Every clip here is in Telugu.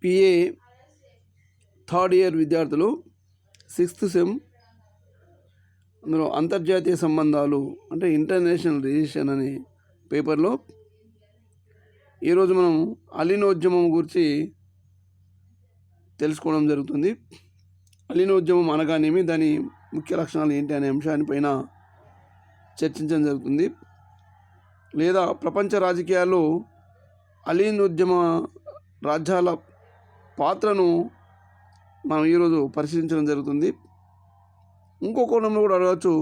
పిఏ థర్డ్ ఇయర్ విద్యార్థులు 6th సెమ్, అందులో అంతర్జాతీయ సంబంధాలు అంటే ఇంటర్నేషనల్ రిలేషన్ అనే పేపర్లో ఈరోజు మనం అలీనోద్యమం గురించి తెలుసుకోవడం జరుగుతుంది. అలీనోద్యమం అనగానేమి, దాని ముఖ్య లక్షణాలు ఏంటి అనే అంశానిపైన చర్చించడం జరుగుతుంది. లేదా ప్రపంచ రాజకీయాల్లో అలీనోద్యమ రాజ్యాల పాత్రను మనం ఈరోజు పరిశీలించడం జరుగుతుంది. ఇంకో కోణంలో కూడా అడగచ్చు,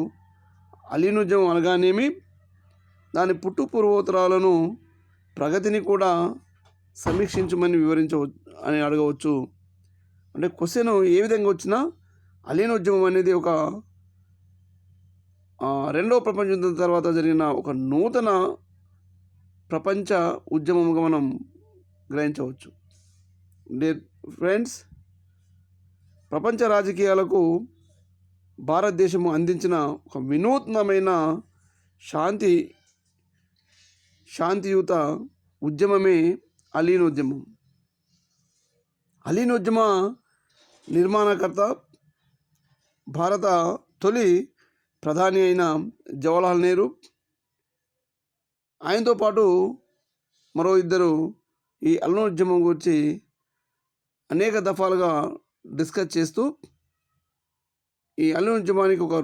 అలీనోద్యమం అనగానేమి, దాని పుట్టు పూర్వోత్తరాలను ప్రగతిని కూడా సమీక్షించమని వివరించవచ్చు అని అడగవచ్చు. అంటే క్వశ్చన్ ఏ విధంగా వచ్చినా అలీనోద్యమం అనేది ఒక రెండవ ప్రపంచ యుద్ధం తర్వాత జరిగిన ఒక నూతన ప్రపంచ ఉద్యమంగా మనం గ్రహించవచ్చు. డియర్ ఫ్రెండ్స్, ప్రపంచ రాజకీయాలకు భారతదేశము అందించిన ఒక వినూత్నమైన శాంతియుత ఉద్యమమే అలీనోద్యమం. అలీనోద్యమ నిర్మాణకర్త భారత తొలి ప్రధాని అయిన జవహర్లాల్ నెహ్రూ, ఆయనతో పాటు మరో ఇద్దరు ఈ అలీనోద్యమం గురించి అనేక దఫాలుగా డిస్కస్ చేస్తూ ఈ అలీనోద్యమానికి ఒక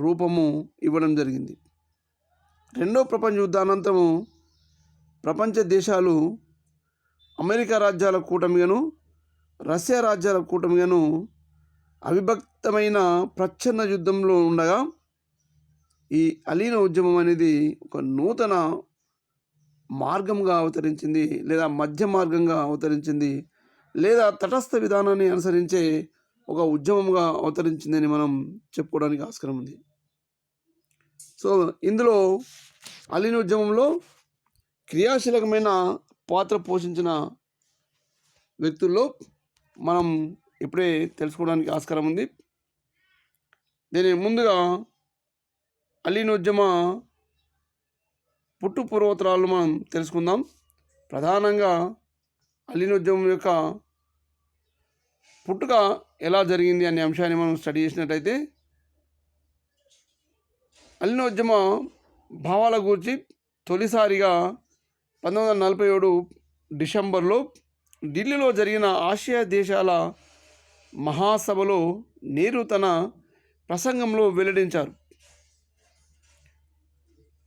రూపము ఇవ్వడం జరిగింది. రెండో ప్రపంచ యుద్ధానంతరము ప్రపంచ దేశాలు అమెరికా రాజ్యాల కూటమిగాను, రష్యా రాజ్యాల కూటమిగాను అవిభక్తమైన ప్రచ్ఛన్న యుద్ధంలో ఉండగా ఈ అలీన ఉద్యమం అనేది ఒక నూతన మార్గంగా అవతరించింది, లేదా మధ్య మార్గంగా అవతరించింది, లేదా తటస్థ విధానాన్ని అనుసరించే ఒక ఉద్యమంగా అవతరించిందని మనం చెప్పుకోవడానికి ఆస్కారం ఉంది. సో ఇందులో అలీన ఉద్యమంలో క్రియాశీలకమైన పాత్ర పోషించిన వ్యక్తుల్లో మనం ఇప్పుడే తెలుసుకోవడానికి ఆస్కారం ఉంది. దీని ముందుగా అలీనోద్యమ పుట్టు పూర్వోత్తరాలను మనం తెలుసుకుందాం. ప్రధానంగా అలీనోద్యమం యొక్క పుట్టుక ఎలా జరిగింది అనే అంశాన్ని మనం స్టడీ చేసినట్టయితే, అలీనోద్యమ భావాల గురించి తొలిసారిగా 1947 డిసెంబర్లో ఢిల్లీలో జరిగిన ఆసియా దేశాల మహాసభలో నెహ్రూ తన ప్రసంగంలో వెల్లడించారు.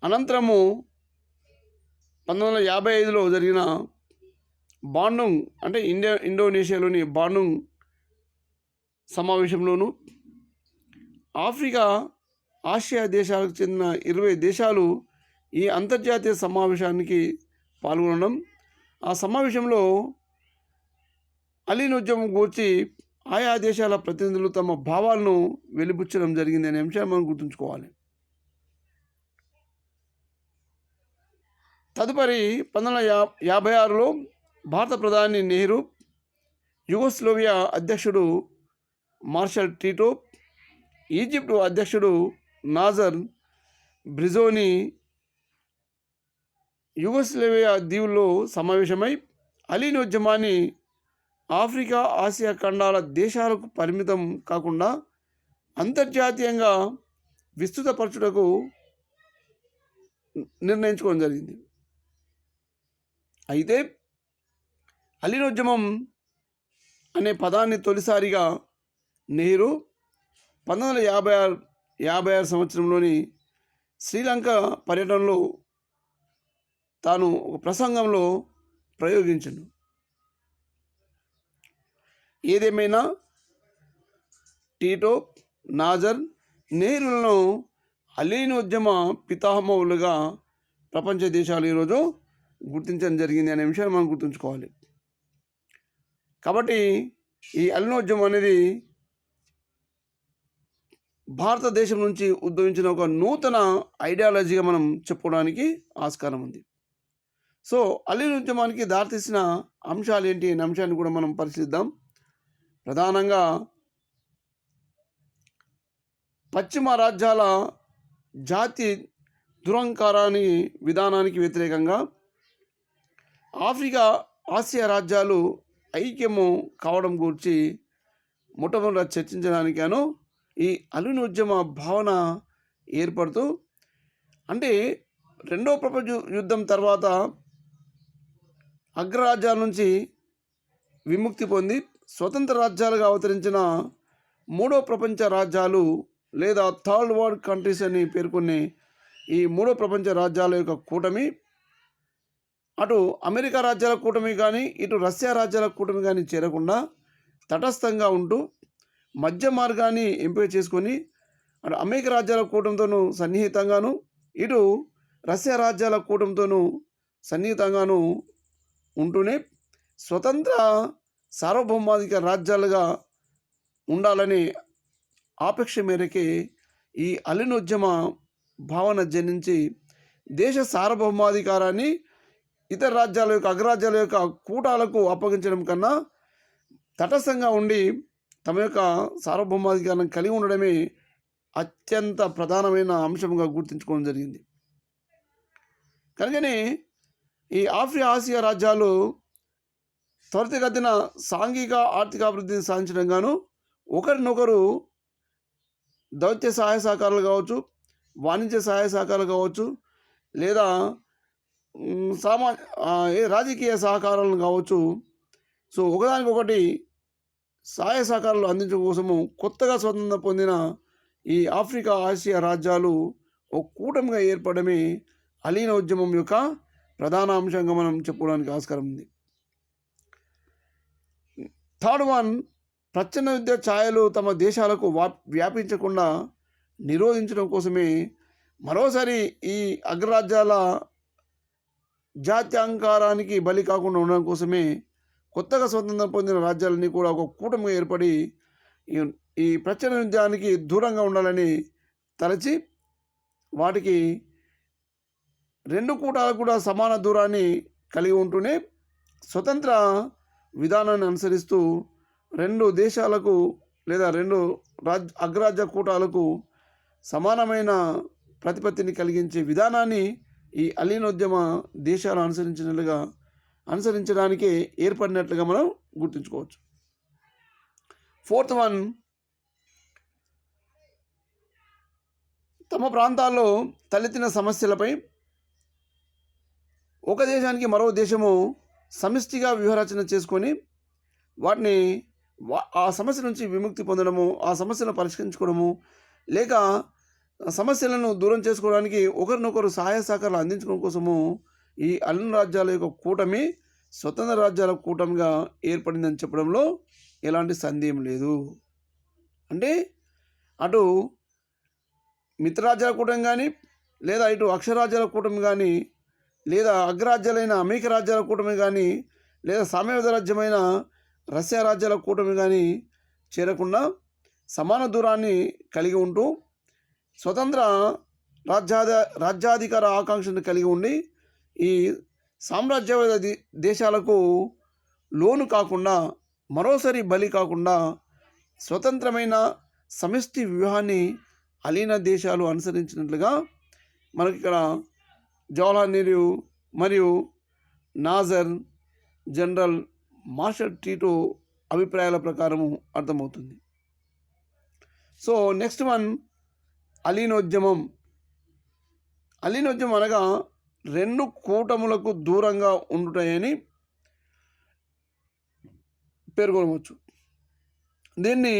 అనంతరము 1955లో జరిగిన బాండుంగ్ అంటే ఇండోనేషియాలోని బాండుంగ్ సమావేశంలోను ఆఫ్రికా, ఆసియా దేశాలకు చెందిన 20 దేశాలు ఈ అంతర్జాతీయ సమావేశానికి పాల్గొనడం, ఆ సమావేశంలో అలీనోద్యమం గురించి ఆయా దేశాల ప్రతినిధులు తమ భావాలను వెలిబుచ్చడం జరిగింది అనే అంశాన్ని మనం గుర్తుంచుకోవాలి. తదుపరి 1956లో భారత ప్రధాని నెహ్రూ, యుగోస్లోవియా అధ్యక్షుడు మార్షల్ టీటో, ఈజిప్టు అధ్యక్షుడు నాజర్ బ్రిజోని యుగోస్లోవియా దీవుల్లో సమావేశమై అలీనోద్యమాన్ని ఆఫ్రికా, ఆసియా ఖండాల దేశాలకు పరిమితం కాకుండా అంతర్జాతీయంగా విస్తృతపరచుటకు నిర్ణయించుకోవడం జరిగింది. అయితే అలీనోద్యమం అనే పదాన్ని తొలిసారిగా నెహ్రూ 1956 సంవత్సరంలోని శ్రీలంక పర్యటనలో తాను ఒక ప్రసంగంలో ప్రయోగించాడు. ఏదేమైనా టీటో, నాజర్, నెహ్రూలను అలీనోద్యమ పితామహులుగా ప్రపంచ దేశాలు ఈరోజు గుర్తించడం జరిగింది అనే విషయాన్ని మనం గుర్తుంచుకోవాలి. కాబట్టి ఈ అలీనోద్యమం అనేది భారతదేశం నుంచి ఉద్భవించిన ఒక నూతన ఐడియాలజీగా మనం చెప్పుకోవడానికి ఆస్కారం ఉంది. సో అలీనోద్యమానికి దారితీసిన అంశాలు ఏంటి అనే అంశాన్ని కూడా మనం పరిశీలిద్దాం. ప్రధానంగా పశ్చిమ రాజ్యాల జాతి విధానానికి వ్యతిరేకంగా ఆఫ్రికా, ఆసియా రాజ్యాలు ఐక్యము కావడం గురించి మొట్టమొదట చర్చించడానికి గాను ఈ అలీన్ ఉద్యమ భావన ఏర్పడుతూ, అంటే రెండవ ప్రపంచ యుద్ధం తర్వాత అగ్రరాజ్యాల నుంచి విముక్తి పొంది స్వతంత్ర రాజ్యాలుగా అవతరించిన మూడో ప్రపంచ రాజ్యాలు లేదా థర్డ్ వరల్డ్ కంట్రీస్ అని పేర్కొనే ఈ మూడో ప్రపంచ రాజ్యాల యొక్క కూటమి అటు అమెరికా రాజ్యాల కూటమి కానీ ఇటు రష్యా రాజ్యాల కూటమి కానీ చేరకుండా తటస్థంగా ఉంటూ మధ్య మార్గాన్ని ఎంపిక చేసుకొని అటు అమెరికా రాజ్యాల కూటమితోనూ సన్నిహితంగాను ఇటు రష్యా రాజ్యాల కూటమితోనూ సన్నిహితంగాను ఉంటూనే స్వతంత్ర సార్వభౌమాధిక రాజ్యాలుగా ఉండాలని ఆపేక్ష మేరకే ఈ అలీన్ ఉద్యమ భావన జనించి దేశ సార్వభౌమాధికారాన్ని ఇతర రాజ్యాల యొక్క అగ్రరాజ్యాల యొక్క కూటాలకు అప్పగించడం కన్నా తటస్థంగా ఉండి తమ యొక్క సార్వభౌమాధికారం కలిగి ఉండడమే అత్యంత ప్రధానమైన అంశంగా గుర్తుంచుకోవడం జరిగింది. కనుకనే ఈ ఆసియా రాజ్యాలు త్వరితగతిన సాంఘిక ఆర్థిక అభివృద్ధిని సాధించడం గాను ఒకరినొకరు దౌత్య సహాయ సహకారాలు కావచ్చు, వాణిజ్య సహాయ సహకారాలు కావచ్చు, లేదా రాజకీయ సహకారాలను కావచ్చు. సో ఒకదానికొకటి సహాయ సహకారాలు అందించడం కోసము కొత్తగా స్వతంత్రం పొందిన ఈ ఆసియా రాజ్యాలు ఒక కూటమిగా ఏర్పడమే అలీన్ ఉద్యమం యొక్క ప్రధాన అంశంగా మనం చెప్పుకోవడానికి ఆస్కారం ఉంది. థర్డ్ వన్, ప్రచ్ఛన్న యుద్ధ ఛాయలు తమ దేశాలకు వ్యాపించకుండా నిరోధించడం కోసమే మరోసారి ఈ అగ్రరాజ్యాల జాత్యంకారానికి బలి కాకుండా ఉండడం కోసమే కొత్తగా స్వతంత్రం పొందిన రాజ్యాలన్నీ కూడా ఒక కూటమిగా ఏర్పడి ఈ ప్రచ్ఛన్న యుద్ధానికి దూరంగా ఉండాలని తలచి వాటికి రెండు కూటాలకు కూడా సమాన దూరాన్ని కలిగి ఉంటూనే స్వతంత్ర విధానాన్ని అనుసరిస్తూ రెండు దేశాలకు లేదా రెండు అగ్రరాజ్య కూటాలకు సమానమైన ప్రతిపత్తిని కలిగించే విధానాన్ని ఈ అలీన్ ఉద్యమ దేశాలు అనుసరించడానికే ఏర్పడినట్లుగా మనం గుర్తుంచుకోవచ్చు. ఫోర్త్ వన్, తమ ప్రాంతాల్లో తలెత్తిన సమస్యలపై ఒక దేశానికి మరో దేశము సమిష్టిగా వ్యూహరచన చేసుకొని వాటిని ఆ సమస్య నుంచి విముక్తి పొందడము, ఆ సమస్యలను పరిష్కరించుకోవడము, లేక సమస్యలను దూరం చేసుకోవడానికి ఒకరినొకరు సహాయ సహకారాలు అందించడం కోసము ఈ అలీన్ రాజ్యాల యొక్క కూటమి స్వతంత్ర రాజ్యాల కూటమిగా ఏర్పడిందని చెప్పడంలో ఎలాంటి సందేహం లేదు. అంటే అటు మిత్రరాజ్యాల కూటమి కానీ, లేదా ఇటు అక్షరాజ్యాల కూటమి కానీ, లేదా అగ్రరాజ్యాలైన అమెరికా రాజ్యాల కూటమి కానీ, లేదా సామ్యవాద రాజ్యమైన రష్యా రాజ్యాల కూటమి కానీ చేరకుండా సమాన దూరాన్ని కలిగి ఉంటూ స్వతంత్ర రాజ్యాధికార ఆకాంక్షను కలిగి ఉండి ఈ సామ్రాజ్యవాద దేశాలకు లోను కాకుండా, మరోసారి బలి కాకుండా స్వతంత్రమైన సమిష్టి వ్యూహాన్ని అలీన దేశాలు అనుసరించినట్లుగా మనకి ఇక్కడ జవహర్లాల్ నెహ్రూ మరియు నాజర్, జనరల్ మార్షల్ టీటో అభిప్రాయాల ప్రకారము అర్థమవుతుంది. సో నెక్స్ట్ వన్, అలీన్ ఉద్యమం. అలీన్ ఉద్యమం అనగా రెండు కూటములకు దూరంగా ఉండుతాయని పేర్కొనవచ్చు. దీన్ని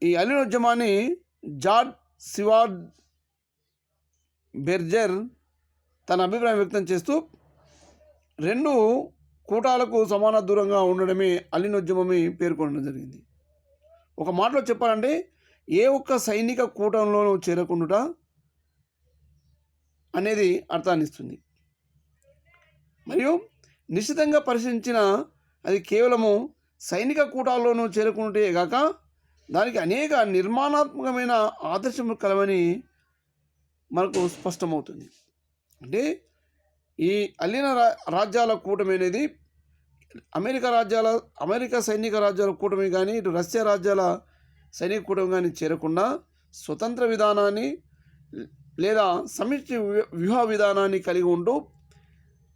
ఈ అలీన్ ఉద్యమాన్ని జార్జ్ సివార్డ్ బెర్జర్ తన అభిప్రాయం వ్యక్తం చేస్తూ రెండు కూటాలకు సమాన దూరంగా ఉండడమే అలీన్ ఉద్యమమే పేర్కొనడం జరిగింది. ఒక మాటలో చెప్పాలంటే ఏ ఒక్క సైనిక కూటంలోనూ చేరకుండా అనేది అర్థాన్ని ఇస్తుంది. మరియు నిశ్చితంగా పరిశీలించిన అది కేవలము సైనిక కూటాల్లోనూ చేరుకుంటే గాక దానికి అనేక నిర్మాణాత్మకమైన ఆదర్శములు కలవని మనకు స్పష్టమవుతుంది. అంటే ఈ అలీన రాజ్యాల కూటమి అనేది అమెరికా సైనిక రాజ్యాల కూటమి కానీ, ఇటు రష్యా రాజ్యాల సైనిక కూటమి కానీ చేరకుండా స్వతంత్ర విధానాన్ని లేదా సమిష్టి వ్యూహ విధానాన్ని కలిగి ఉంటూ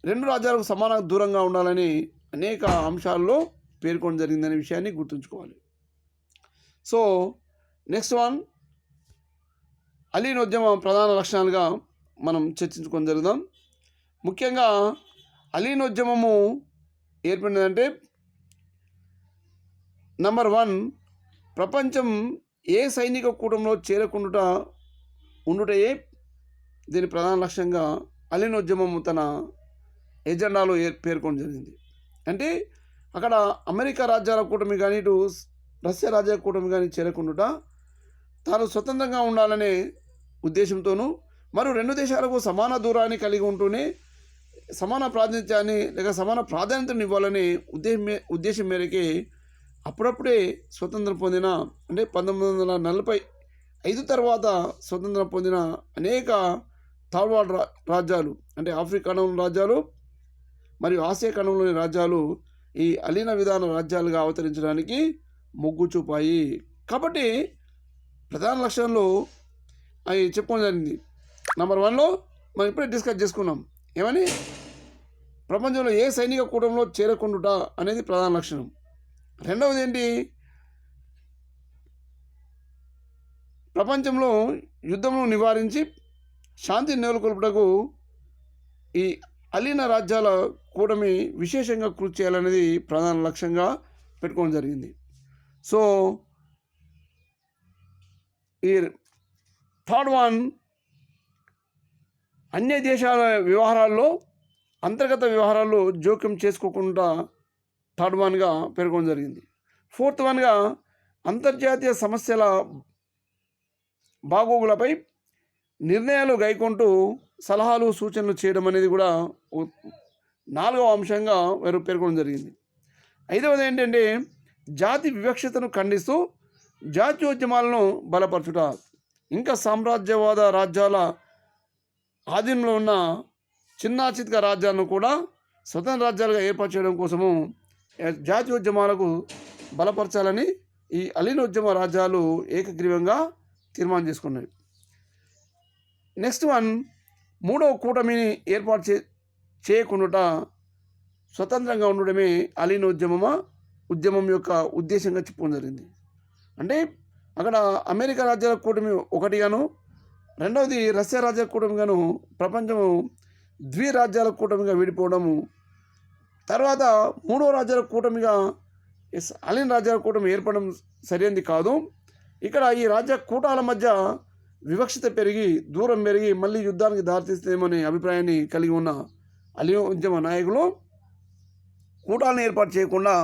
రెండు రాజ్యాలకు సమాన దూరంగా ఉండాలని అనేక అంశాల్లో పేర్కొనడం జరిగిందనే విషయాన్ని గుర్తుంచుకోవాలి. సో నెక్స్ట్ వన్, అలీనోద్యమం ప్రధాన లక్షణాలుగా మనం చర్చించుకొని జరుగుదాం. ముఖ్యంగా అలీనోద్యమము ఏర్పడినదంటే నంబర్ 1, ప్రపంచం ఏ సైనిక కూటంలో చేరకుండా ఉండుటయే దీని ప్రధాన లక్ష్యంగా అలీనోద్యమం తన ఎజెండాలో పేర్కొనడం జరిగింది. అంటే అక్కడ అమెరికా రాజ్యాల కూటమి కానీ ఇటు రష్యా రాజ్యాల కూటమి కానీ చేరకుండా తాను స్వతంత్రంగా ఉండాలనే ఉద్దేశంతోనూ మరియు రెండు దేశాలకు సమాన దూరాన్ని కలిగి ఉంటూనే సమాన ప్రాతినిధ్యాన్ని లేక సమాన ప్రాధాన్యతను ఇవ్వాలనే ఉద్దేశం మేరకే అప్పుడప్పుడే స్వతంత్రం పొందిన, అంటే 1945 తర్వాత స్వతంత్రం పొందిన అనేక థర్డ్ వరల్డ్ రాజ్యాలు, అంటే ఆఫ్రికా ఖండంలోని రాజ్యాలు మరియు ఆసియా ఖండంలోని రాజ్యాలు ఈ అలీన విధాన రాజ్యాలుగా అవతరించడానికి మొగ్గు చూపాయి. కాబట్టి ప్రధాన లక్ష్యంలో అవి చెప్పుకోవడం జరిగింది. నంబర్ 1లో మనం ఇప్పుడే డిస్కస్ చేసుకున్నాం. ఏమని? ప్రపంచంలో ఏ సైనిక కూటంలో చేరకుండా అనేది ప్రధాన లక్షణం. రెండవది ఏంటి? ప్రపంచంలో యుద్ధమును నివారించి శాంతిని నెలకొల్పుటకు ఈ అలీన రాజ్యాల కూటమి విశేషంగా కృషి చేయాలనేది ప్రధాన లక్ష్యంగా పెట్టుకోవడం జరిగింది. సో ఈ థర్డ్ వన్, అన్య దేశాల వ్యవహారాల్లో అంతర్గత వ్యవహారాల్లో జోక్యం చేసుకోకుండా థర్డ్ వన్గా పేర్కొనడం జరిగింది. ఫోర్త్ వన్గా అంతర్జాతీయ సమస్యల బాగోగులపై నిర్ణయాలు గైకొంటూ సలహాలు సూచనలు చేయడం అనేది కూడా 4వ అంశంగా వారు పేర్కొనడం జరిగింది. 5వది ఏంటంటే జాతి వివక్షతను ఖండిస్తూ జాతీయోద్యమాలను బలపరచుట, ఇంకా సామ్రాజ్యవాద రాజ్యాల ఆధీనంలో ఉన్న చిన్న చితక రాజ్యాలను కూడా స్వతంత్ర రాజ్యాలుగా ఏర్పాటు చేయడం కోసము జాతీయోద్యమాలకు బలపరచాలని ఈ అలీనోద్యమ రాజ్యాలు ఏకగ్రీవంగా తీర్మానం చేసుకున్నాయి. నెక్స్ట్ వన్, 3వ కూటమిని ఏర్పాటు చేయకుండా స్వతంత్రంగా ఉండడమే ఉద్యమం యొక్క ఉద్దేశంగా చెప్పుకోవడం జరిగింది. అంటే అక్కడ అమెరికా రాజ్యాల కూటమి ఒకటిగాను, రెండవది రష్యా రాజ్యాల కూటమిగాను ప్రపంచము ద్విరాజ్యాల కూటమిగా విడిపోవడము, తర్వాత 3వ రాజ్యాల కూటమిగా అలీన రాజ్యాల కూటమి ఏర్పడడం సరైనది కాదు. ఇక్కడ ఈ రాజ్య కూటాల మధ్య వివక్షత పెరిగి దూరం పెరిగి మళ్ళీ యుద్ధానికి దారితీస్తుందేమనే అభిప్రాయాన్ని కలిగి ఉన్న అలీనోద్యమ నాయకులు కూటాలను ఏర్పాటు చేయకుండా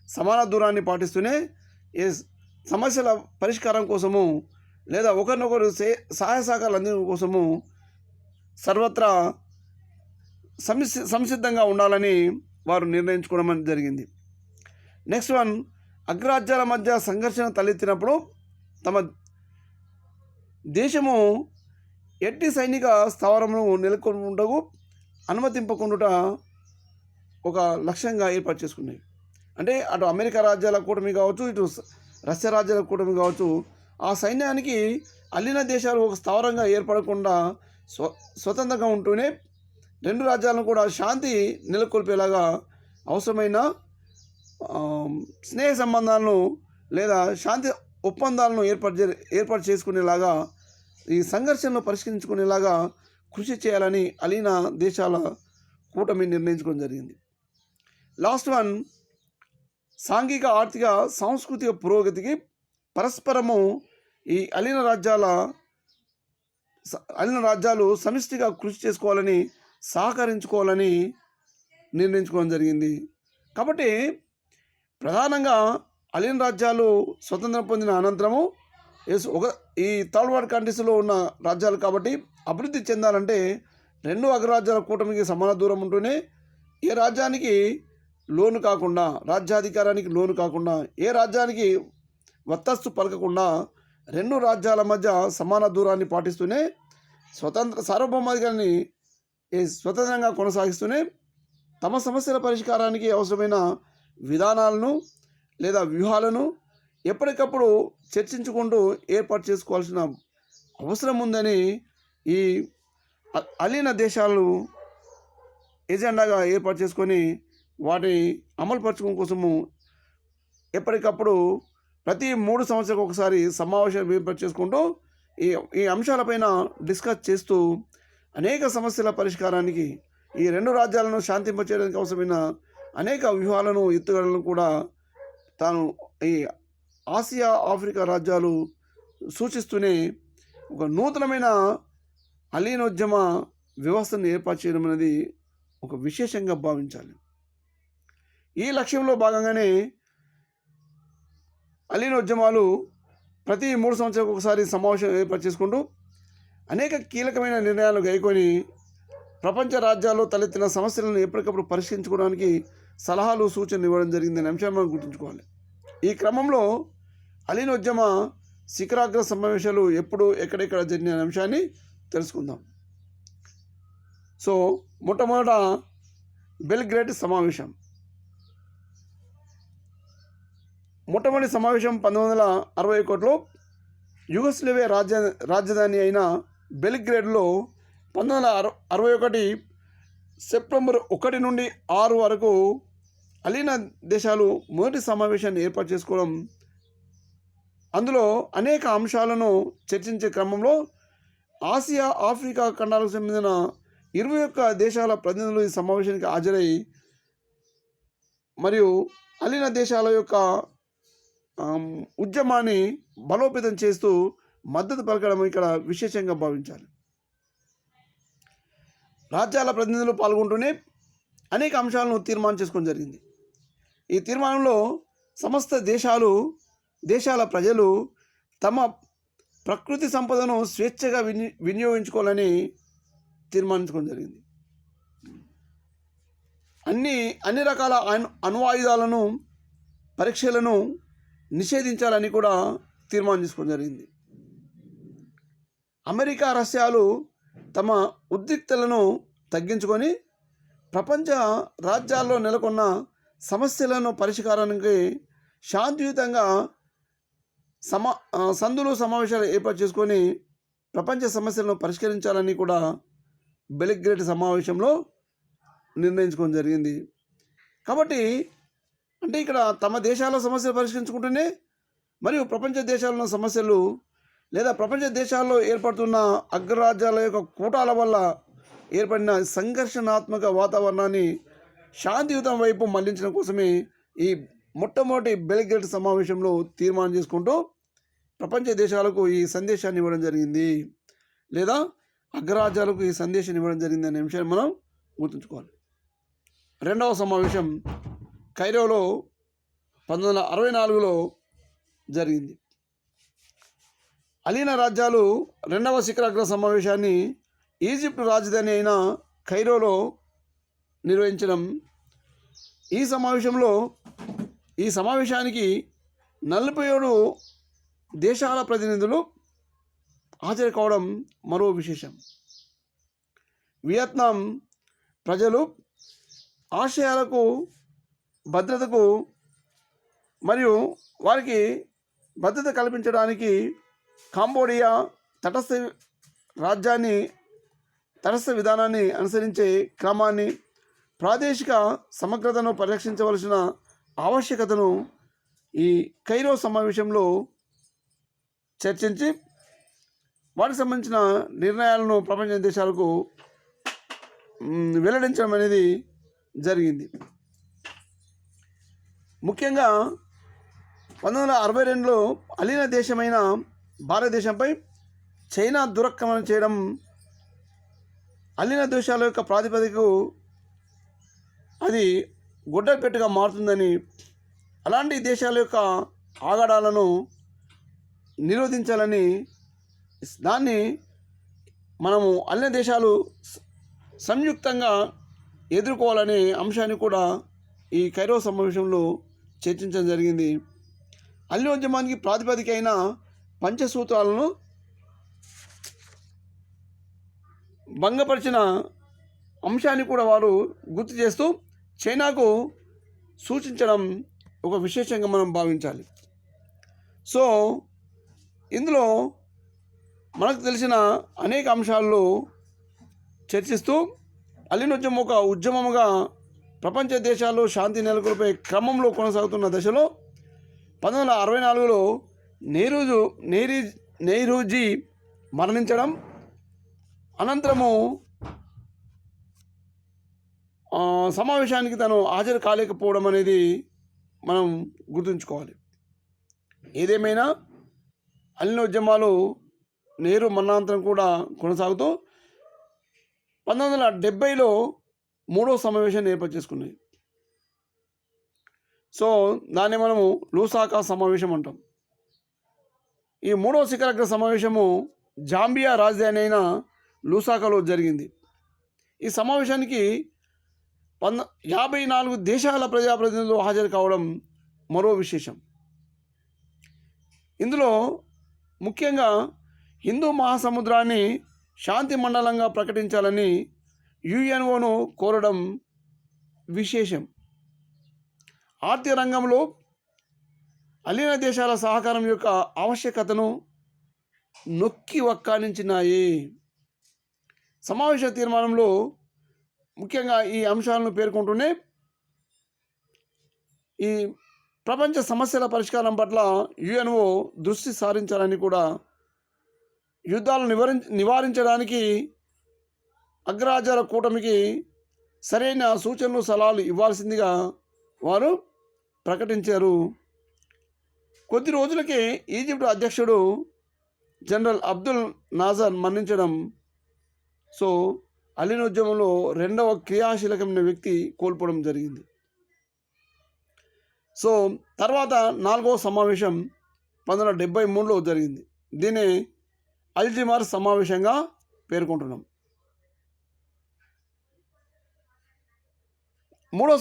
సమాన దూరాన్ని పాటిస్తూనే ఏ సమస్యల పరిష్కారం కోసము లేదా ఒకరినొకరు సహాయ సహకారాలు అందించడం కోసము సర్వత్రా సంసిద్ధంగా ఉండాలని వారు నిర్ణయించుకోవడం జరిగింది. నెక్స్ట్ వన్, అగ్రరాజ్యాల మధ్య సంఘర్షణ తలెత్తినప్పుడు తమ దేశము ఎట్టి సైనిక స్థావరమును నెలకొల్పుటకు అనుమతింపకుండా ఒక లక్ష్యంగా ఏర్పాటు చేసుకున్నాయి. అంటే అటు అమెరికా రాజ్యాల కూటమి కావచ్చు, ఇటు రష్యా రాజ్యాల కూటమి కావచ్చు, ఆ సైన్యానికి అలీన దేశాలు ఒక స్థావరంగా ఏర్పడకుండా స్వతంత్రంగా ఉంటూనే రెండు రాజ్యాలను కూడా శాంతి నెలకొల్పేలాగా అవసరమైన స్నేహ సంబంధాలను లేదా శాంతి ఒప్పందాలను ఏర్పాటు చేసుకునేలాగా ఈ సంఘర్షణను పరిష్కరించుకునేలాగా కృషి చేయాలని అలీన దేశాల కూటమి నిర్ణయించుకోవడం జరిగింది. లాస్ట్ వన్, సాంఘిక ఆర్థిక సాంస్కృతిక పురోగతికి పరస్పరము ఈ అలీన రాజ్యాలు సమిష్టిగా కృషి చేసుకోవాలని సహకరించుకోవాలని నిర్ణయించుకోవడం జరిగింది. కాబట్టి ప్రధానంగా అలీన రాజ్యాలు స్వతంత్రం పొందిన అనంతరము ఈ థర్డ్ వరల్డ్ కంట్రీస్లో ఉన్న రాజ్యాలు కాబట్టి అభివృద్ధి చెందాలంటే రెండు అగ్రరాజ్యాల కూటమికి సమాన దూరం ఉంటూనే ఏ రాజ్యానికి లోను కాకుండా, రాజ్యాధికారానికి లోను కాకుండా, ఏ రాజ్యానికి వత్తస్తు పలకకుండా రెండు రాజ్యాల మధ్య సమాన దూరాన్ని పాటిస్తూనే సార్వభౌమాధికారాన్ని స్వతంత్రంగా కొనసాగిస్తూనే తమ సమస్యల పరిష్కారానికి అవసరమైన విధానాలను లేదా వ్యూహాలను ఎప్పటికప్పుడు చర్చించుకుంటూ ఏర్పాటు చేసుకోవాల్సిన అవసరం ఉందని ఈ అలీన దేశాలు ఎజెండాగా ఏర్పాటు చేసుకొని వాటిని అమలుపరచడం కోసము ఎప్పటికప్పుడు ప్రతి 3 సంవత్సరాలకు ఒకసారి సమావేశాలు ఏర్పాటు చేసుకుంటూ ఈ ఈ అంశాలపైన డిస్కస్ చేస్తూ అనేక సమస్యల పరిష్కారానికి ఈ 2 రాజ్యాలను శాంతింపచేయడానికి అవసరమైన అనేక వ్యూహాలను ఎత్తుగడలను కూడా తాను ఈ ఆసియా ఆఫ్రికా రాజ్యాలు సూచిస్తూనే ఒక నూతనమైన అలీనోద్యమ వ్యవస్థను ఏర్పాటు చేయడం అనేది ఒక విశేషంగా భావించాలి. ఈ లక్ష్యంలో భాగంగానే అలీనోద్యమాలు ప్రతి 3 సంవత్సరాలకు ఒకసారి సమావేశం ఏర్పాటు చేసుకుంటూ అనేక కీలకమైన నిర్ణయాలు గైకొని ప్రపంచ రాజ్యాల్లో తలెత్తిన సమస్యలను ఎప్పటికప్పుడు పరిష్కరించుకోవడానికి సలహాలు సూచనలు ఇవ్వడం జరిగిందనే అంశాన్ని మనం గుర్తుంచుకోవాలి. ఈ క్రమంలో అలీనోద్యమ శిఖరాగ్ర సమావేశాలు ఎప్పుడు ఎక్కడెక్కడ జరిగిన అంశాన్ని తెలుసుకుందాం. సో మొట్టమొదట బెల్గ్రేడ్ సమావేశం. మొట్టమొదటి సమావేశం 1961లో యుగోస్లేవియా రాజధాని అయిన బెల్గ్రేడ్లో 1961 సెప్టెంబర్ 1 నుండి 6 వరకు అలీన దేశాలు మొదటి సమావేశాన్ని ఏర్పాటు చేసుకోవడం, అందులో అనేక అంశాలను చర్చించే క్రమంలో ఆసియా ఆఫ్రికా ఖండాలకు చెందిన 21 దేశాల ప్రతినిధులు ఈ సమావేశానికి హాజరై మరియు అలీన దేశాల యొక్క ఉద్యమాన్ని బలోపేతం చేస్తూ మద్దతు పలకడం ఇక్కడ విశేషంగా భావించాలి. రాజ్యాల ప్రతినిధులు పాల్గొంటూనే అనేక అంశాలను తీర్మానం చేసుకోవడం జరిగింది. ఈ తీర్మానంలో సమస్త దేశాల ప్రజలు తమ ప్రకృతి సంపదను స్వేచ్ఛగా వినియోగించుకోవాలని తీర్మానించుకోవడం జరిగింది. అన్ని రకాల అణ్వాయుధాలను పరీక్షలను నిషేధించాలని కూడా తీర్మానం చేసుకోవడం జరిగింది. అమెరికా రష్యాలు తమ ఉద్రిక్తలను తగ్గించుకొని ప్రపంచ రాజ్యాల్లో నెలకొన్న సమస్యలను పరిష్కారానికి శాంతియుతంగా సందులు సమావేశాలు ఏర్పాటు చేసుకొని ప్రపంచ సమస్యలను పరిష్కరించాలని కూడా బెల్గ్రేడ్ సమావేశంలో నిర్ణయించుకోవడం జరిగింది. కాబట్టి అంటే ఇక్కడ తమ దేశాల సమస్యలు పరిష్కరించుకుంటూనే మరియు ప్రపంచ దేశాల్లో సమస్యలు లేదా ప్రపంచ దేశాల్లో ఏర్పడుతున్న అగ్రరాజ్యాల యొక్క కూటాల వల్ల ఏర్పడిన సంఘర్షణాత్మక వాతావరణాన్ని శాంతియుతం వైపు మళ్లించడం కోసమే ఈ మొట్టమొదటి బెల్గ్రేడ్ సమావేశంలో తీర్మానం చేసుకుంటూ ప్రపంచ దేశాలకు ఈ సందేశాన్ని ఇవ్వడం జరిగింది, లేదా అగ్రరాజ్యాలకు ఈ సందేశాన్ని ఇవ్వడం జరిగింది అనే విషయాన్ని మనం గుర్తుంచుకోవాలి. రెండవ సమావేశం కైరోలో 1964లో జరిగింది. అలీన రాజ్యాలు రెండవ శిఖరాగ్ర సమావేశాన్ని ఈజిప్ట్ రాజధాని అయిన కైరోలో నిర్వహించడం. ఈ సమావేశానికి 47 దేశాల ప్రతినిధులు హాజరు కావడం మరో విశేషం. వియత్నాం ప్రజలు ఆశయాలకు, భద్రతకు మరియు వారికి భద్రత కల్పించడానికి కాంబోడియా తటస్థ విధానాన్ని అనుసరించే క్రమాన్ని, ప్రాదేశిక సమగ్రతను పరిరక్షించవలసిన ఆవశ్యకతను ఈ కైరో సమావేశంలో చర్చించి వాటికి సంబంధించిన నిర్ణయాలను ప్రపంచ దేశాలకు వెల్లడించడం అనేది జరిగింది. ముఖ్యంగా 1962లో అలీన దేశమైన భారతదేశంపై చైనా దురాక్రమణ చేయడం అలీన దేశాల యొక్క ప్రాతిపదికకు అది గుడ్డపెట్టుగా మారుతుందని, అలాంటి దేశాల యొక్క ఆగడాలను నిరోధించాలని, దాన్ని మనము అన్ని దేశాలు సంయుక్తంగా ఎదుర్కోవాలనే అంశాన్ని కూడా ఈ కైరో సమావేశంలో చర్చించడం జరిగింది. అలీనోద్యమానికి ప్రాతిపదిక అయిన పంచసూత్రాలను భంగపరిచిన అంశాన్ని కూడా వారు గుర్తు చేస్తూ చైనాకు సూచించడం ఒక విశేషంగా మనం భావించాలి. సో ఇందులో మనకు తెలిసిన అనేక అంశాల్లో చర్చిస్తూ అలీనోద్యమం ఒక ఉద్యమముగా ప్రపంచ దేశాల్లో శాంతి నెలకొల్పే క్రమంలో కొనసాగుతున్న దశలో 1964లో నెహ్రూజీ మరణించడం అనంతరము సమావేశానికి తను హాజరు కాలేకపోవడం అనేది మనం గుర్తుంచుకోవాలి. ఏదేమైనా అలీనోద్యమాలు నెహ్రూ మరణాంతరం కూడా కొనసాగుతూ 1970లో 3వ సమావేశాన్ని ఏర్పాటు చేసుకున్నాయి. సో దాన్ని మనము లూసాకా సమావేశం అంటాం. ఈ 3వ శిఖరాగ్ర సమావేశము జాంబియా రాజధాని అయిన లూసాకాలో జరిగింది. ఈ సమావేశానికి 54 దేశాల ప్రజాప్రతినిధులు హాజరు కావడం మరో విశేషం. ఇందులో ముఖ్యంగా హిందూ మహాసముద్రాన్ని శాంతి మండలంగా ప్రకటించాలని యుఎన్ఓను కోరడం విశేషం. ఆర్థిక రంగంలో అలీన దేశాల సహకారం యొక్క ఆవశ్యకతను నొక్కి వక్కాణించినాయి. సమావేశ తీర్మానంలో ముఖ్యంగా ఈ అంశాలను పేర్కొంటూనే ఈ ప్రపంచ సమస్యల పరిష్కారం పట్ల యుఎన్ఓ దృష్టి సారించాలని కూడా, యుద్ధాలను నివారించడానికి అగ్రరాజ్యాల కూటమికి సరైన సూచనలు సలహాలు ఇవ్వాల్సిందిగా వారు ప్రకటించారు. కొద్ది రోజులకే ఈజిప్ట్ అధ్యక్షుడు జనరల్ అబ్దుల్ నాజర్ మరణించడం, సో అలీనోద్యమంలో 2వ క్రియాశీలకమైన వ్యక్తి కోల్పోవడం జరిగింది. సో తర్వాత 4వ సమావేశం 1973లో జరిగింది. దీన్ని అల్జిమర్ సమావేశంగా పేర్కొంటున్నాం. 3వ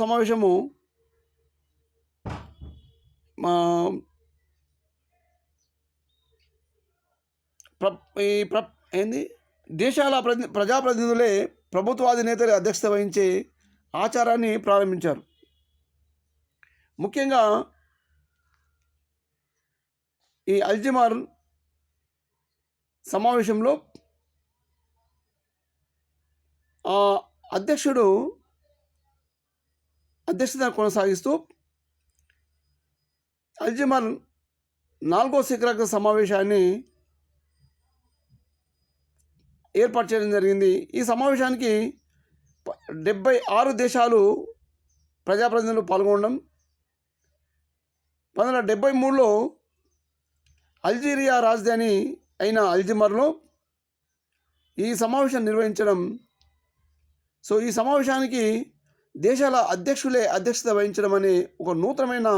సమావేశము దేశాల ప్రజాప్రతినిధులే ప్రభుత్వాధినేతలే అధ్యక్షత వహించే ఆచారాన్ని ప్రారంభించారు. ముఖ్యంగా ఈ అల్జిమర్ సమావేశంలో అధ్యక్షుడు అధ్యక్షత కొనసాగిస్తూ అల్జిమర్ 4వ శిఖరాగ్ర సమావేశాన్ని ఏర్పాటు చేయడం జరిగింది. ఈ సమావేశానికి 76 దేశాలు ప్రజాప్రతినిధులు పాల్గొనడం, 1973లో అల్జీరియా రాజధాని అయిన అల్జిమర్లో ఈ సమావేశం నిర్వహించడం. సో ఈ సమావేశానికి దేశాల అధ్యక్షులే అధ్యక్షత వహించడం అనే ఒక నూతనమైన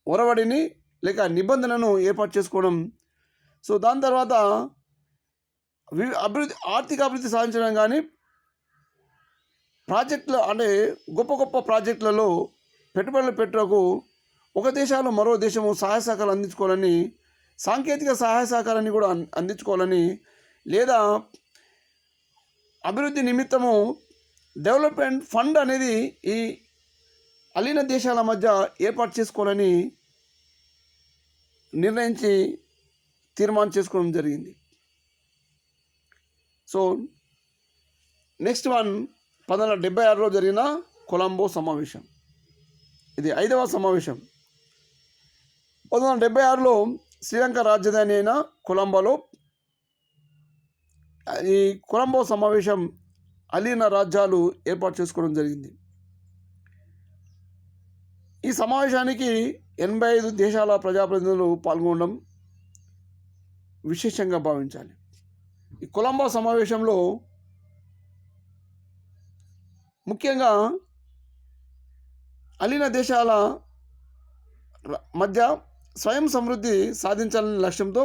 ఒరవడిని లేక నిబంధనను ఏర్పాటు చేసుకోవడం. సో దాని తర్వాత ఆర్థిక అభివృద్ధి సాధించడం కానీ, ప్రాజెక్టులు అంటే గొప్ప ప్రాజెక్టులలో పెట్టుబడులు పెట్టుటకు ఒక దేశాలు మరో దేశము సహాయ సహకారాలు అందించుకోవాలని, సాంకేతిక సహాయ సహకారాన్ని కూడా అందించుకోవాలని, లేదా అభివృద్ధి నిమిత్తము డెవలప్మెంట్ ఫండ్ అనేది ఈ అలీన దేశాల మధ్య ఏర్పాటు చేసుకోవాలని నిర్ణయించి తీర్మానం చేసుకోవడం జరిగింది. సో నెక్స్ట్ వన్ 1976లో జరిగిన కొలంబో సమావేశం. ఇది 5వ సమావేశం. 1976లో శ్రీలంక రాజధాని అయిన కొలంబోలో ఈ కొలంబో సమావేశం అలీన రాజ్యాలు ఏర్పాటు చేసుకోవడం జరిగింది. ఈ సమావేశానికి 85 దేశాల ప్రజాప్రతినిధులు పాల్గొనడం విశేషంగా భావించాలి. ఈ కొలంబో సమావేశంలో ముఖ్యంగా అలీన దేశాల మధ్య స్వయం సమృద్ధి సాధించాలనే లక్ష్యంతో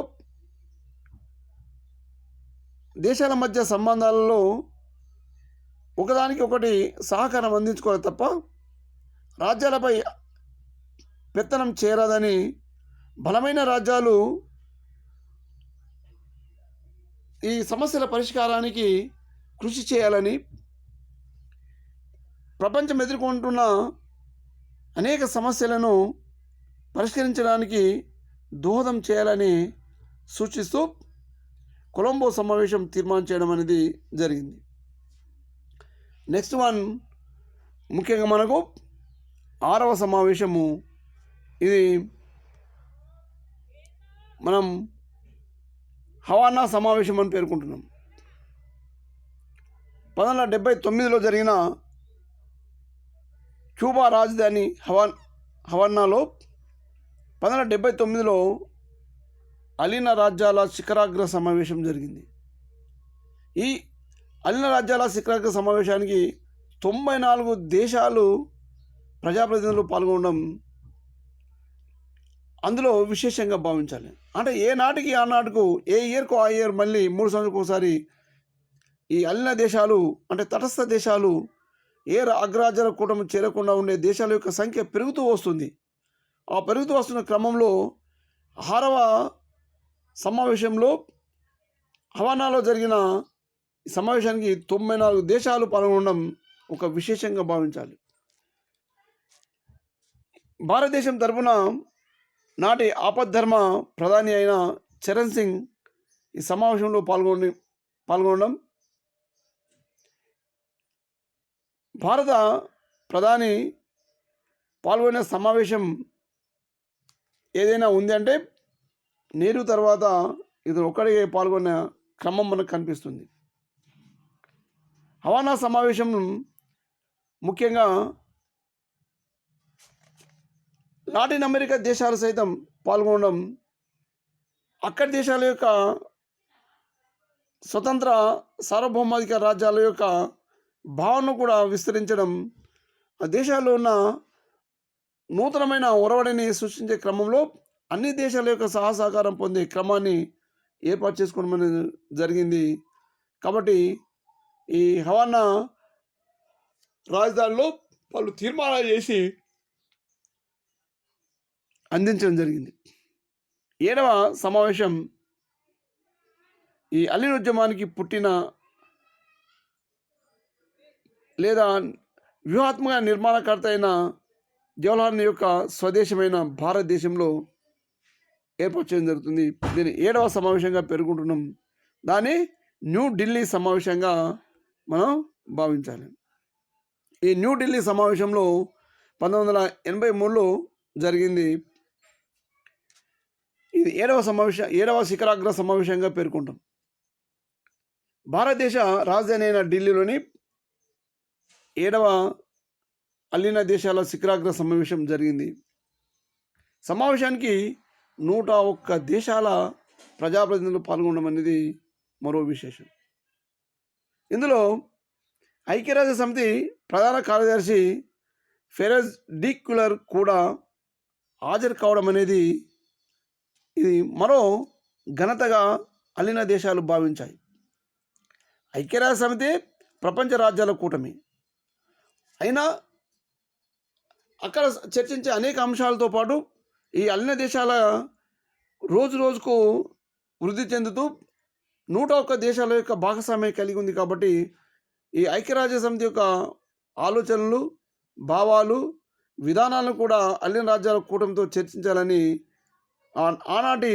దేశాల మధ్య సంబంధాలలో ఒకదానికి ఒకటి సహకారం అందించుకోవాలి తప్ప రాజ్యాలపై పెత్తనం చేరదని, బలమైన రాజ్యాలు ఈ సమస్యల పరిష్కారానికి కృషి చేయాలని, ప్రపంచం ఎదుర్కొంటున్న అనేక సమస్యలను పరిష్కరించడానికి దోహదం చేయాలని సూచిస్తూ కొలంబో సమావేశం తీర్మానం చేయడం అనేది జరిగింది. నెక్స్ట్ వన్ ముఖ్యంగా మనకు 6వ సమావేశము. ఇది మనం హవానా సమావేశం అని పేర్కొంటున్నాం. 1979లో జరిగిన క్యూబా రాజధాని హవానాలో 1979లో అలీన రాజ్యాల శిఖరాగ్ర సమావేశం జరిగింది. ఈ అలీన రాజ్యాల శిఖరాగ్ర సమావేశానికి 94 దేశాలు ప్రజాప్రతినిధులు పాల్గొనడం అందులో విశేషంగా భావించాలి. అంటే ఏ నాటికి ఆ నాటుకు, ఏ ఇయర్కు ఆ ఇయర్, మళ్ళీ 3 సంవత్సరాలకు ఒకసారి ఈ అలీన దేశాలు అంటే తటస్థ దేశాలు ఏ అగ్రరాజ్యాల కూటమి చేరకుండా ఉండే దేశాల యొక్క సంఖ్య పెరుగుతూ వస్తుంది. ఆ పెరుగుతూ వస్తున్న క్రమంలో 6వ సమావేశంలో హవానాలో జరిగిన ఈ సమావేశానికి 94 దేశాలు పాల్గొనడం ఒక విశేషంగా భావించాలి. భారతదేశం తరఫున నాటి ఆపద్ధర్మ ప్రధాని అయిన చరణ్ సింగ్ ఈ సమావేశంలో పాల్గొనడం, భారత ప్రధాని పాల్గొనే సమావేశం ఏదైనా ఉంది అంటే నెహ్రూ తర్వాత ఇది ఒక్కడిగా పాల్గొన్న క్రమం మనకు కనిపిస్తుంది. హవానా సమావేశం ముఖ్యంగా లాటిన్ అమెరికా దేశాలు సైతం పాల్గొనడం, అక్కడి దేశాల యొక్క స్వతంత్ర సార్వభౌమాధికార రాజ్యాల యొక్క భావనను కూడా విస్తరించడం, ఆ దేశాల్లో ఉన్న నూతనమైన ఒరవడిని సృష్టించే క్రమంలో అన్ని దేశాల యొక్క సహకారం పొందే క్రమాన్ని ఏర్పాటు చేసుకోవడం జరిగింది. కాబట్టి ఈ హవానా రాజధానిలో వాళ్ళు తీర్మానాలు చేసి అందించడం జరిగింది. 7వ సమావేశం ఈ అలీన్ ఉద్యమానికి పుట్టిన లేదా వ్యూహాత్మక నిర్మాణకర్త అయిన జవహర్లాల్ నెహ్రూ యొక్క స్వదేశమైన భారతదేశంలో ఏర్పాటు చేయడం జరుగుతుంది. దీన్ని 7వ సమావేశంగా పేర్కొంటున్నాం. దాన్ని న్యూఢిల్లీ సమావేశంగా మనం భావించాలి. ఈ న్యూఢిల్లీ సమావేశంలో 1983లో జరిగింది. ఇది 7వ శిఖరాగ్ర సమావేశంగా పేర్కొంటాం. భారతదేశ రాజధాని అయిన ఢిల్లీలోని 7వ అలీన దేశాల శిఖరాగ్ర సమావేశం జరిగింది. సమావేశానికి 101 దేశాల ప్రజాప్రతినిధులు పాల్గొనడం అనేది మరో విశేషం. ఇందులో ఐక్యరాజ్య సమితి ప్రధాన కార్యదర్శి ఫెరజ్ డి క్యూలర్ కూడా హాజరు కావడం అనేది ఇది మరో ఘనతగా అలీన దేశాలు భావించాయి. ఐక్యరాజ్య సమితి ప్రపంచ రాజ్యాల కూటమి అయినా అక్కడ చర్చించే అనేక అంశాలతో పాటు ఈ అలీన దేశాల రోజు రోజుకు వృద్ధి చెందుతూ 101 దేశాల యొక్క భాగస్వామ్యం కలిగి ఉంది. కాబట్టి ఈ ఐక్యరాజ్య సమితి యొక్క ఆలోచనలు, భావాలు, విధానాలను కూడా అలీన రాజ్యాల కూటమితో చర్చించాలని ఆనాటి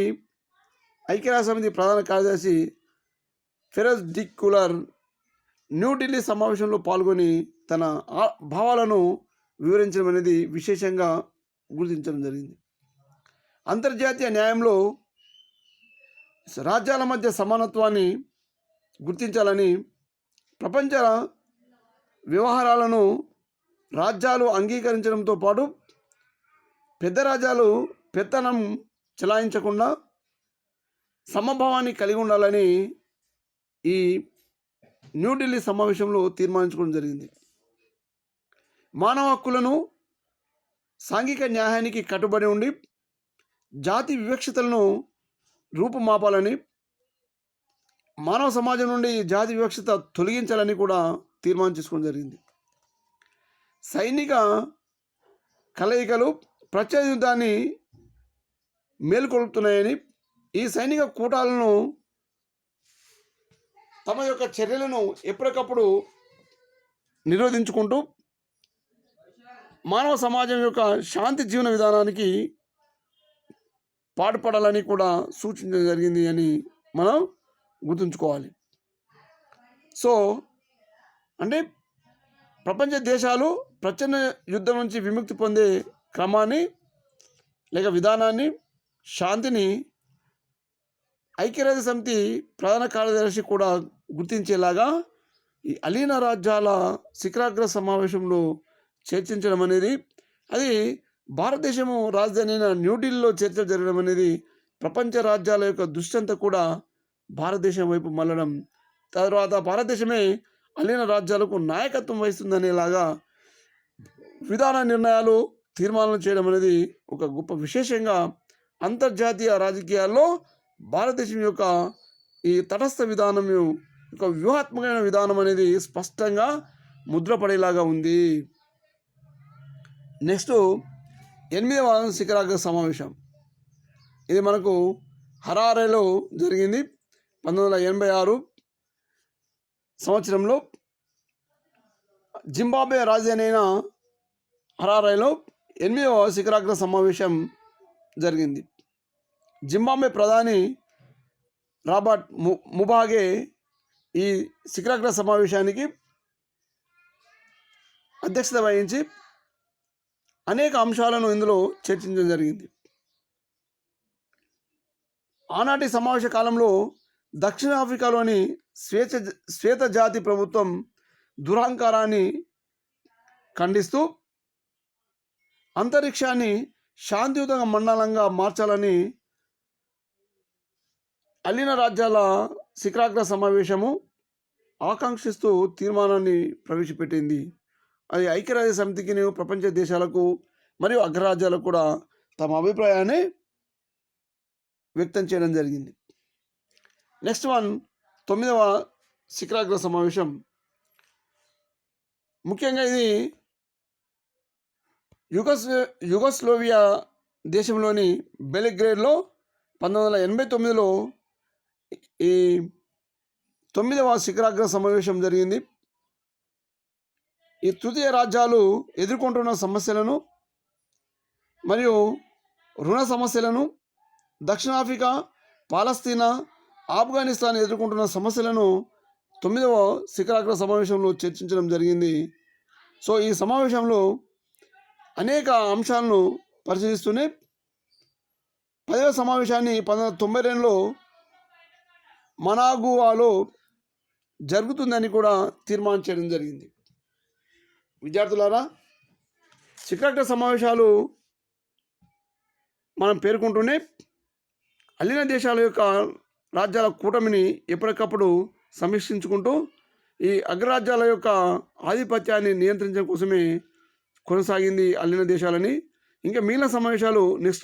ఐక్యరాజ్య సమితి ప్రధాన కార్యదర్శి ఫెరజ్ డి క్యూలర్ న్యూఢిల్లీ సమావేశంలో పాల్గొని తన భావాలను వివరించడం అనేది విశేషంగా గుర్తించడం జరిగింది. అంతర్జాతీయ న్యాయంలో రాజ్యాల మధ్య సమానత్వాన్ని గుర్తించాలని, ప్రపంచ వ్యవహారాలను రాజ్యాలు అంగీకరించడంతో పాటు పెద్ద రాజ్యాలు పెత్తనం చెలాయించకుండా సమభావాన్ని కలిగి ఉండాలని ఈ న్యూఢిల్లీ సమావేశంలో తీర్మానించుకోవడం జరిగింది. మానవ హక్కులను, సాంఘిక న్యాయానికి కట్టుబడి ఉండి జాతి వివక్షతలను రూపుమాపాలని, మానవ సమాజం నుండి జాతి వివక్షత తొలగించాలని కూడా తీర్మానం చేసుకోవడం జరిగింది. సైనిక కలయికలు ప్రత్యర్థి యుద్ధాన్ని మేల్కొల్పుతున్నాయని, ఈ సైనిక కూటాలను తమ యొక్క చర్యలను ఎప్పటికప్పుడు నిరోధించుకుంటూ మానవ సమాజం యొక్క శాంతి జీవన విధానానికి పాటుపడాలని కూడా సూచించడం జరిగింది అని మనం గుర్తుంచుకోవాలి. సో అంటే ప్రపంచ దేశాలు ప్రచ్ఛన్న యుద్ధం నుంచి విముక్తి పొందే క్రమాన్ని లేక విధానాన్ని, శాంతిని ఐక్యరాజ్య సమితి ప్రధాన కార్యదర్శి కూడా గుర్తించేలాగా ఈ అలీన రాజ్యాల శిఖరాగ్ర సమావేశంలో చర్చించడం అనేది, అది భారతదేశము రాజధాని అయిన న్యూఢిల్లీలో చర్చలు జరగడం అనేది ప్రపంచ రాజ్యాల యొక్క దృష్టి అంతా కూడా భారతదేశం వైపు మళ్ళడం, తర్వాత భారతదేశమే అలీన రాజ్యాలకు నాయకత్వం వహిస్తుందనేలాగా విధాన నిర్ణయాలు, తీర్మానాలు చేయడం అనేది ఒక గొప్ప విశేషంగా అంతర్జాతీయ రాజకీయాల్లో భారతదేశం యొక్క ఈ తటస్థ విధానం, ఒక వ్యూహాత్మకమైన విధానం అనేది స్పష్టంగా ముద్రపడేలాగా ఉంది. నెక్స్ట్ 8వ శిఖరాగ్ర సమావేశం. ఇది మనకు హరారేలో జరిగింది 1986 సంవత్సరంలో. జింబాబ్వే రాజధాని అయిన హరారేలో 8వ శిఖరాగ్ర సమావేశం జరిగింది. జింబాబ్వే ప్రధాని రాబర్ట్ ముగాబే ఈ శిఖరాగ్ర సమావేశానికి అధ్యక్షత వహించి అనేక అంశాలను ఇందులో చర్చించడం జరిగింది. ఆనాటి సమావేశ కాలంలో దక్షిణాఫ్రికాలోని శ్వేత జాతి ప్రభుత్వం దురహంకారాన్ని ఖండిస్తూ అంతరిక్షాన్ని శాంతియుత మండలంగా మార్చాలని అలీన రాజ్యాల శిఖరాగ్ర సమావేశము ఆకాంక్షిస్తూ తీర్మానాన్ని ప్రవేశపెట్టింది. అది ఐక్యరాజ్య సమితికి, ప్రపంచ దేశాలకు మరియు అగ్రరాజ్యాలకు కూడా తమ అభిప్రాయాన్ని వ్యక్తం చేయడం జరిగింది. నెక్స్ట్ వన్ 9వ శిఖరాగ్ర సమావేశం. ముఖ్యంగా ఇది యుగోస్లోవియా దేశంలోని బెలిగ్రేడ్లో 1989లో ఈ 9వ శిఖరాగ్ర సమావేశం జరిగింది. ఈ తృతీయ రాజ్యాలు ఎదుర్కొంటున్న సమస్యలను మరియు రుణ సమస్యలను, దక్షిణాఫ్రికా, పాలస్తీనా, ఆఫ్ఘనిస్తాన్ ఎదుర్కొంటున్న సమస్యలను 9వ శిఖరాగ్ర సమావేశంలో చర్చించడం జరిగింది. సో ఈ సమావేశంలో అనేక అంశాలను పరిశీలిస్తూనే 10వ సమావేశాన్ని 1992లో మనాగువాలో జరుగుతుందని కూడా తీర్మానించడం జరిగింది. విద్యార్థులారా, శిఖరాగ్ర సమావేశాలు మనం పేర్కొంటూనే అలీన దేశాల యొక్క రాజ్యాల కూటమిని ఎప్పటికప్పుడు సమీక్షించుకుంటూ ఈ అగ్రరాజ్యాల యొక్క ఆధిపత్యాన్ని నియంత్రించడం కోసమే కొనసాగింది అలీన దేశాలని. ఇంకా మిగిలిన సమావేశాలు నెక్స్ట్